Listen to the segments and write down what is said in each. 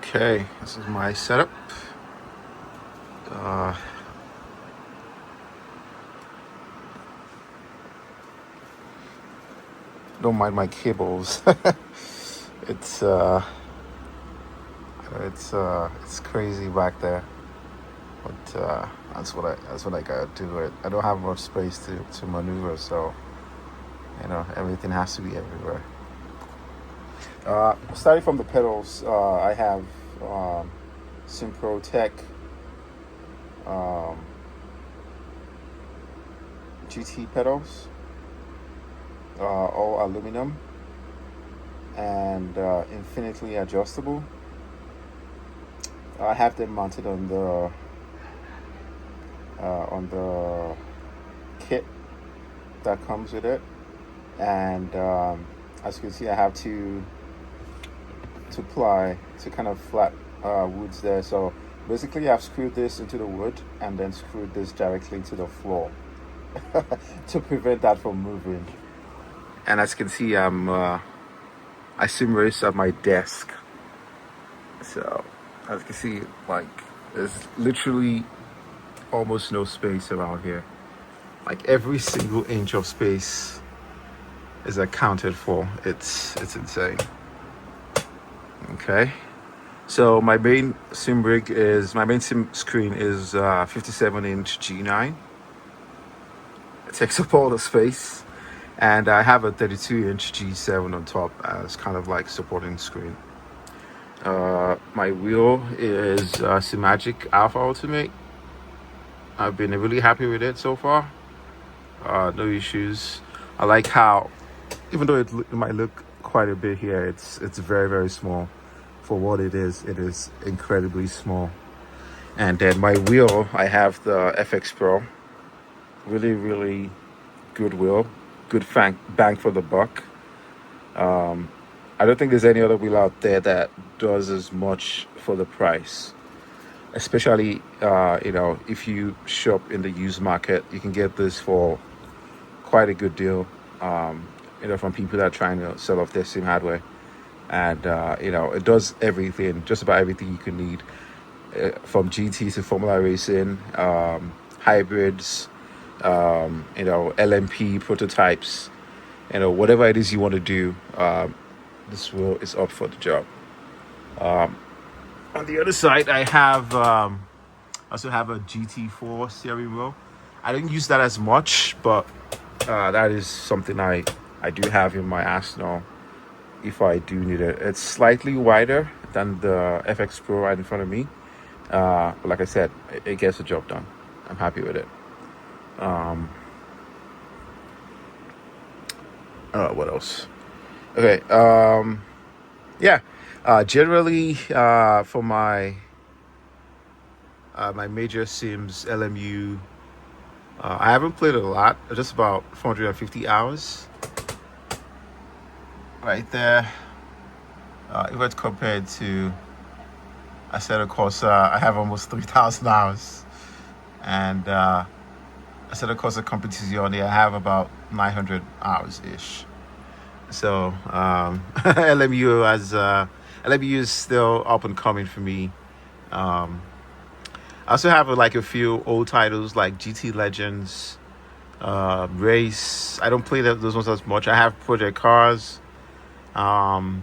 Okay, this is my setup. Uh, don't mind my cables. it's uh, it's crazy back there, but that's what I gotta do. I don't have much space to maneuver, so everything has to be everywhere. Starting from the pedals, I have Simpro Tech um, GT pedals, all aluminum and infinitely adjustable. I have them mounted on the kit that comes with it, and as you can see, I have to ply to kind of flat woods there. So basically, I've screwed this into the wood and then screwed this directly to the floor to prevent that from moving. And as you can see, I sim race at my desk. So as you can see, like there's literally almost no space around here. Like every single inch of space is accounted for. It's insane. Okay. So my main sim screen is 57-inch G9. It takes up all the space, and I have a 32-inch G7 on top as kind of like supporting screen. My wheel is Simagic Alpha Ultimate. I've been really happy with it so far. No issues. I like how, even though it might look quite a bit here, it's very, very small for what it is. It is incredibly small. And then my wheel, I have the FX Pro. Really, really good wheel. Good bang for the buck. I don't think there's any other wheel out there that does as much for the price. Especially, if you shop in the used market, you can get this for quite a good deal. From people that are trying to sell off their sim hardware, and it does everything, just about everything you could need, from GT to Formula Racing, hybrids, LMP prototypes, whatever it is you want to do. This wheel is up for the job. On the other side, I also have a GT4 steering wheel. I don't use that as much, but that is something I do have in my arsenal if I do need it. It's slightly wider than the FX Pro right in front of me, but like I said, it gets the job done. I'm happy with it. What else? Okay. Yeah. Generally, for my major sims, LMU, I haven't played it a lot. Just about 450 hours. Right there. If it's compared to Assetto Corsa, I have almost 3,000 hours, and Assetto Corsa Competizione, I have about 900 hours ish. So LMU is still up and coming for me. I also have like a few old titles like GT Legends, Race. I don't play those ones as much. I have Project Cars, and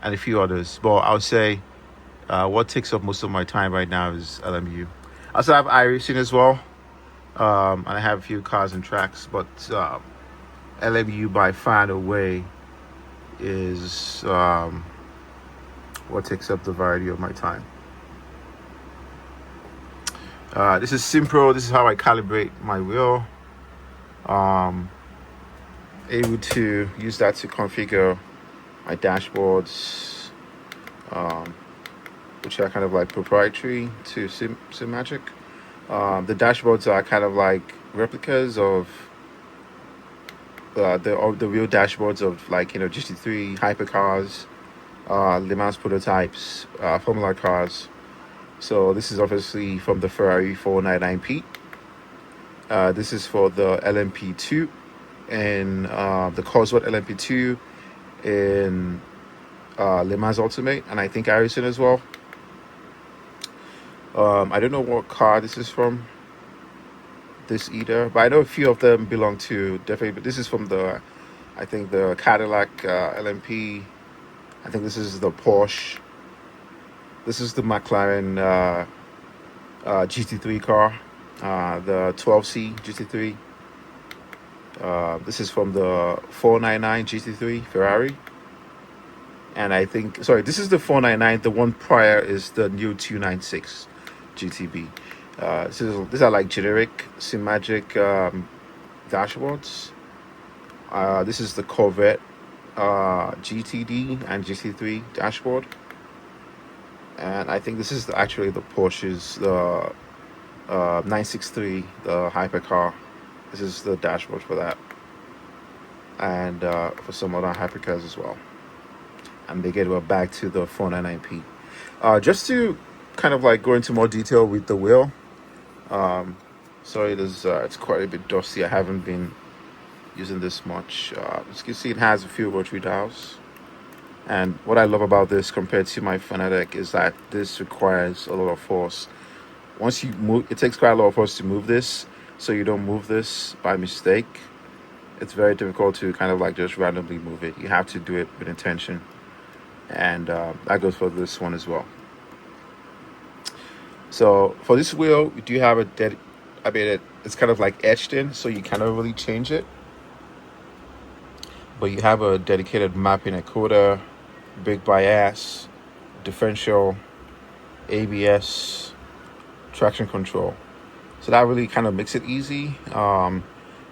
a few others. But I would say what takes up most of my time right now is LMU. I also have iRacing as well, and I have a few cars and tracks. But LMU by far and away is what takes up the variety of my time. This is Simpro. This is how I calibrate my wheel. Able to use that to configure my dashboards, which are kind of like proprietary to Simagic. The dashboards are kind of like replicas of the real dashboards of, like, GT3 hypercars, Le Mans prototypes, Formula cars. So this is obviously from the Ferrari 499P. This is for the LMP2 and the Cosworth LMP2 in Le Mans Ultimate, and I think Harrison as well. I don't know what car this is from, this either, but I know a few of them belong to definitely. But this is from the, I think the Cadillac LMP. I think this is the Porsche. This is the McLaren GT3 car, the 12C GT3. This is from the 499 GT3 Ferrari. And I think, sorry, this is the 499. The one prior is the new 296 GTB. These are like generic Simagic dashboards. This is the Corvette GTD and GT3 dashboard. And I think this is actually the Porsche's 963, the hypercar. This is the dashboard for that. And for some other hypercars as well. And they get back to the 499p. Just to kind of like go into more detail with the wheel. Sorry, it's quite a bit dusty. I haven't been using this much. As you can see, it has a few rotary dials. And what I love about this compared to my Fanatec is that this requires a lot of force. Once you move, it takes quite a lot of force to move this, so you don't move this by mistake. It's very difficult to kind of like just randomly move it. You have to do it with intention. And that goes for this one as well. So for this wheel, we do have it's kind of like etched in, so you cannot really change it. But you have a dedicated mapping encoder, brake bias, differential, ABS, traction control. So that really kind of makes it easy.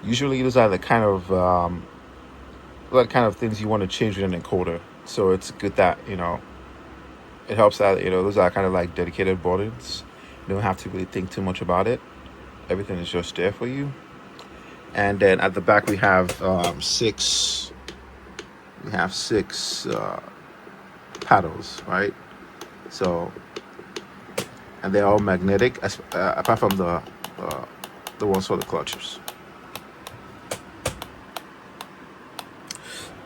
Usually those are the kind of things you want to change with an encoder. So it's good that, it helps that, those are kind of like dedicated buttons. You don't have to really think too much about it. Everything is just there for you. And then at the back we have six paddles, right? So, and they're all magnetic, apart from the ones for the clutches.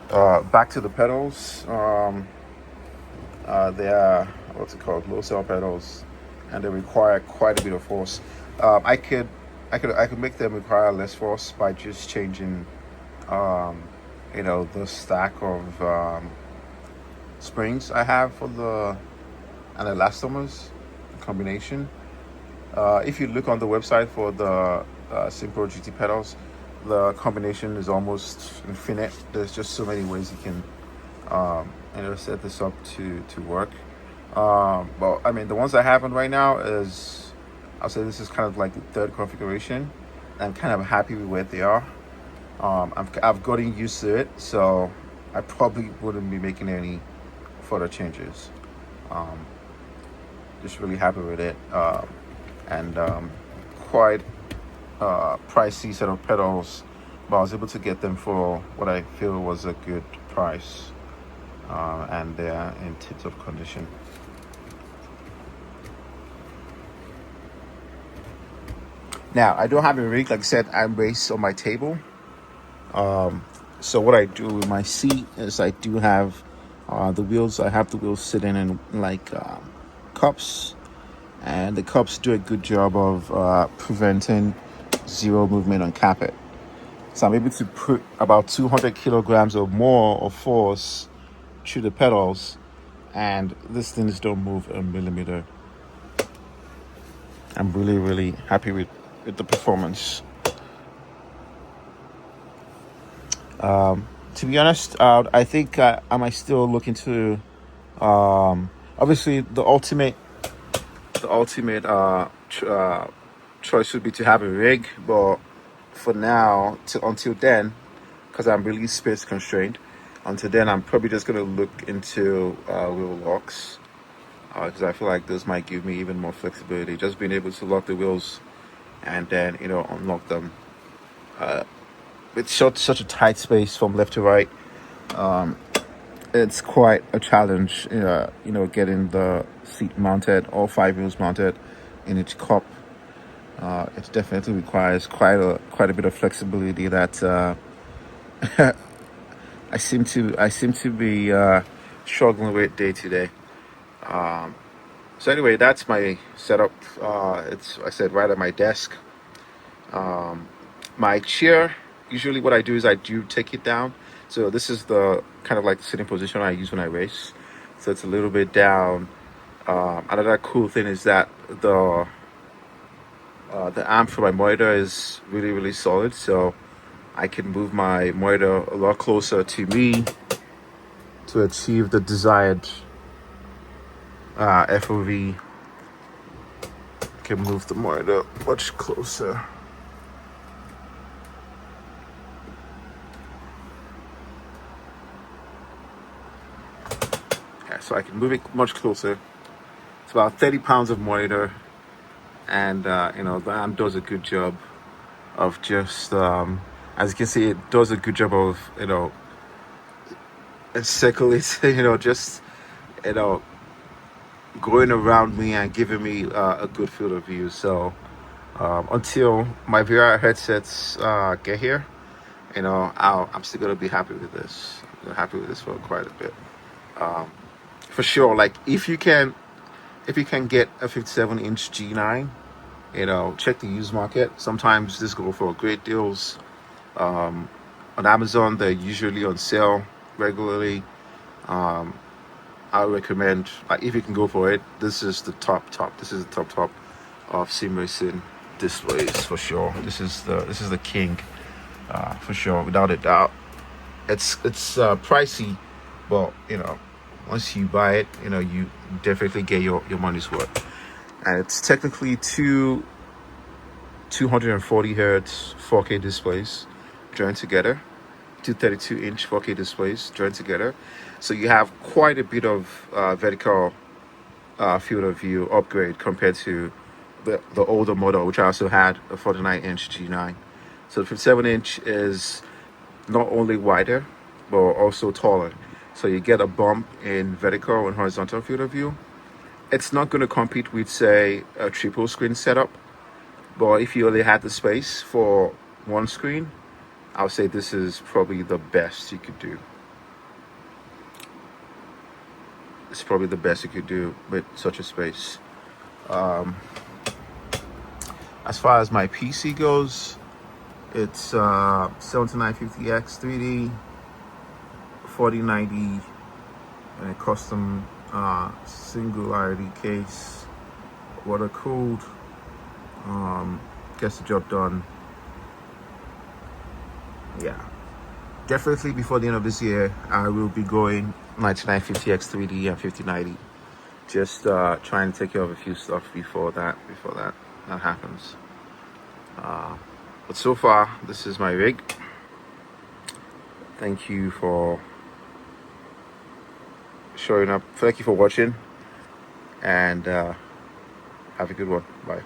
Back to the pedals. They are low cell pedals, and they require quite a bit of force. I could make them require less force by just changing, the stack of springs I have for the elastomers combination. If you look on the website for the Simpro GT pedals, the combination is almost infinite. There's just so many ways you can set this up to work. But I mean, the ones I have on right now is, I'll say this is kind of like the third configuration. I'm kind of happy with where they are. I've gotten used to it, so I probably wouldn't be making any further changes. Just really happy with it, and quite pricey set of pedals, but I was able to get them for what I feel was a good price, and they are in tip-top condition. Now, I don't have a rig. Like I said, I'm raised on my table. So what I do with my seat is I do have the wheels. I have the wheels sitting in like cups, and the cups do a good job of preventing zero movement on carpet. So I'm able to put about 200 kilograms or more of force through the pedals, and these things don't move a millimeter. I'm really, really happy with the performance. To be honest, I think I might still look into obviously the ultimate choice would be to have a rig, but for now, until then, because I'm really space constrained, until then I'm probably just going to look into wheel locks, because I feel like those might give me even more flexibility, just being able to lock the wheels and then unlock them with such a tight space from left to right. It's quite a challenge, getting the seat mounted, all 5 wheels mounted in each cup. It definitely requires quite a bit of flexibility that I seem to be struggling with day to day. So anyway, that's my setup. It's, I said, right at my desk. My chair, usually what I do is I do take it down. So this is the kind of like the sitting position I use when I race. So it's a little bit down. Another cool thing is that the amp for my monitor is really, really solid. So I can move my monitor a lot closer to me to achieve the desired FOV. Can move the monitor much closer. Okay, so I can move it much closer. It's about 30 pounds of monitor, and the amp does a good job of just as you can see, it does a good job of circulating, just you know going around me and giving me a good field of view. So until my VR headsets get here, I'm still gonna be happy with this. I'm happy with this for quite a bit. For sure, like if you can get a 57-inch G9, check the used market. Sometimes this go for great deals. On Amazon, they're usually on sale regularly. I recommend, like, if you can go for it, this is the top. This is the top of sim racing displays for sure. This is the king, for sure, without a doubt. It's pricey, but once you buy it, you definitely get your money's worth. And it's technically 240 hertz 4K displays joined together, 232-inch 4K displays joined together. So you have quite a bit of vertical field of view upgrade compared to the older model, which I also had a 49-inch G9. So the 57-inch is not only wider, but also taller. So you get a bump in vertical and horizontal field of view. It's not going to compete with, say, a triple screen setup, but if you only had the space for one screen, I would say this is probably the best you could do. It's probably the best you could do with such a space. As far as my PC goes, it's 7950X 3D 4090 and a custom Singularity case, water cooled. Gets the job done. Yeah, definitely before the end of this year, I will be going 9950X 3D and 5090. Just trying to take care of a few stuff before that happens. But so far, this is my rig. Thank you for showing up. Thank you for watching, and have a good one. Bye.